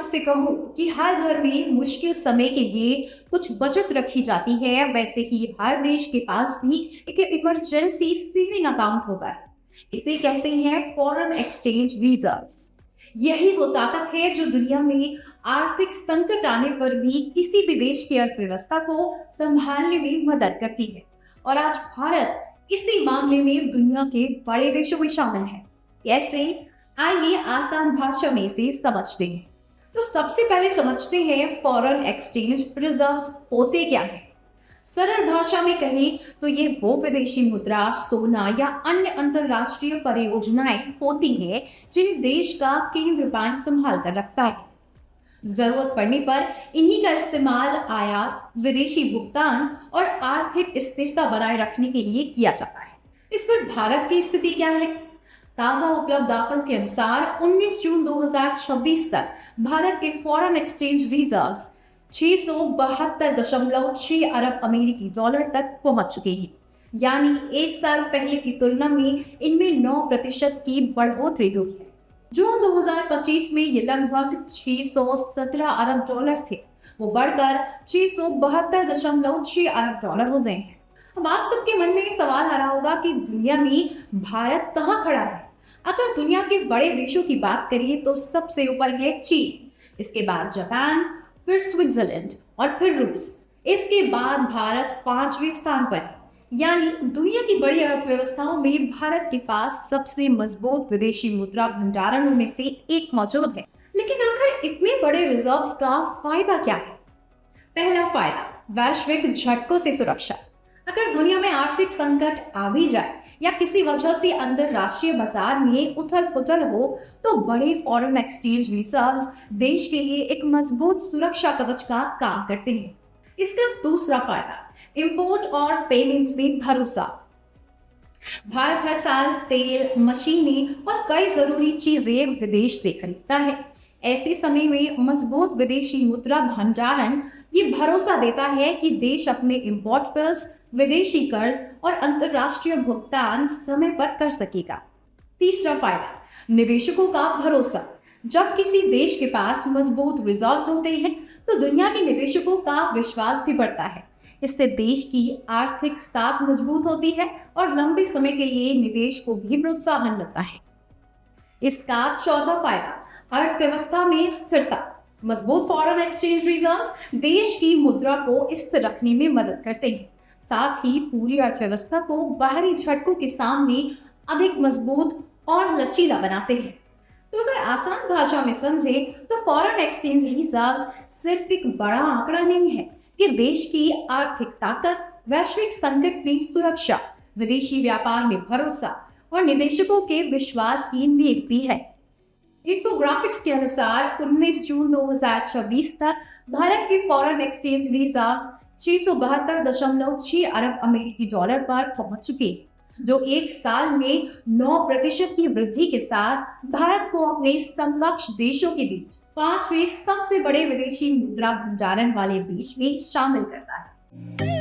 आपसे कहूँ कि हर घर में मुश्किल समय के लिए कुछ बचत रखी जाती है, वैसे ही हर देश के पास भी एक इमरजेंसी सेविंग अकाउंट होता है। इसे कहते हैं फॉरेन एक्सचेंज रिजर्व्स। यही वो ताकत है जो दुनिया में आर्थिक संकट आने पर भी किसी भी देश की अर्थव्यवस्था को संभालने में मदद करती है। और आज भारत इसी मामले में दुनिया के बड़े देशों में शामिल है। कैसे? आइए आसान भाषा में इसे समझते हैं। तो सबसे पहले समझते हैं फॉरेन एक्सचेंज रिजर्व्स होते क्या हैं। सरल भाषा में कहें तो ये वो विदेशी मुद्रा, सोना या अन्य अंतरराष्ट्रीय परियोजनाएं होती हैं जिन्हें देश का केंद्र बैंक संभाल कर रखता है। जरूरत पड़ने पर इन्हीं का इस्तेमाल आयात, विदेशी भुगतान और आर्थिक स्थिरता बनाए रखने के लिए किया जाता है। इस पर भारत की स्थिति क्या है? ताजा उपलब्ध आंकड़ों के अनुसार 19 जून 2026 तक भारत के फॉरेन एक्सचेंज रिजर्व्स 672.6 अरब अमेरिकी डॉलर तक पहुंच चुके हैं। यानी एक साल पहले की तुलना में इनमें 9% की बढ़ोतरी हुई है। जून 2025 में ये लगभग 617 अरब डॉलर थे। वो बढ़कर 672.6 अरब डॉलर हो गए हैं। अब आप सबके मन में ये सवाल आ रहा होगा कि दुनिया में भारत कहाँ खड़ा है। अगर दुनिया के बड़े देशों की बात करिए तो सबसे ऊपर है चीन, इसके बाद जापान, फिर स्विट्जरलैंड और फिर रूस। इसके बाद भारत 5वें स्थान पर है। यानी दुनिया की बड़ी अर्थव्यवस्थाओं में भारत के पास सबसे मजबूत विदेशी मुद्रा भंडारणों में से एक मौजूद है। लेकिन आखिर इतने बड़े रिजर्व्स का फायदा क्या है? पहला फायदा, वैश्विक झटकों से सुरक्षा। अगर दुनिया में आर्थिक संकट आ भी जाए या किसी वजह से अंतरराष्ट्रीय बाजार में उथल पुथल हो तो बड़े फॉरेन एक्सचेंज रिजर्व्स देश के लिए एक मजबूत सुरक्षा कवच का काम करते हैं। इसका दूसरा फायदा, इंपोर्ट और पेमेंट्स में भरोसा। भारत हर साल तेल, मशीनें और कई जरूरी चीजें विदेश से खरीदता है। ऐसे समय में मजबूत विदेशी मुद्रा भंडारण ये भरोसा देता है कि देश अपने इंपोर्ट बिल्स, विदेशी कर्ज और अंतरराष्ट्रीय भुगतान समय पर कर सकेगा। तीसरा फायदा, निवेशकों का भरोसा। जब किसी देश के पास मजबूत रिजर्व्स होते हैं तो दुनिया के निवेशकों का विश्वास भी बढ़ता है। इससे देश की आर्थिक साख मजबूत होती है और लंबे समय के लिए निवेश को भी प्रोत्साहन मिलता है। इसका चौथा फायदा, अर्थव्यवस्था में स्थिरता। मजबूत फॉरेन एक्सचेंज रिजर्व्स देश की मुद्रा को स्थिर रखने में मदद करते हैं, साथ ही पूरी अर्थव्यवस्था को बाहरी झटकों के सामने अधिक मजबूत और लचीला बनाते हैं। तो अगर आसान भाषा में समझे तो फॉरेन एक्सचेंज रिजर्व्स सिर्फ एक बड़ा आंकड़ा नहीं है कि देश की आर्थिक ताकत, वैश्विक संकट में सुरक्षा, विदेशी व्यापार में भरोसा और निवेशकों के विश्वास की नींव भी है। इन्फोग्राफिक्स के अनुसार 19 जून 2026 तक भारत के फॉरेन एक्सचेंज रिजर्व्स 672.6 अरब अमेरिकी डॉलर पर पहुंच चुके, जो एक साल में 9% की वृद्धि के साथ भारत को अपने समकक्ष देशों के बीच 5वें सबसे बड़े विदेशी मुद्रा भंडारण वाले देश में शामिल करता है।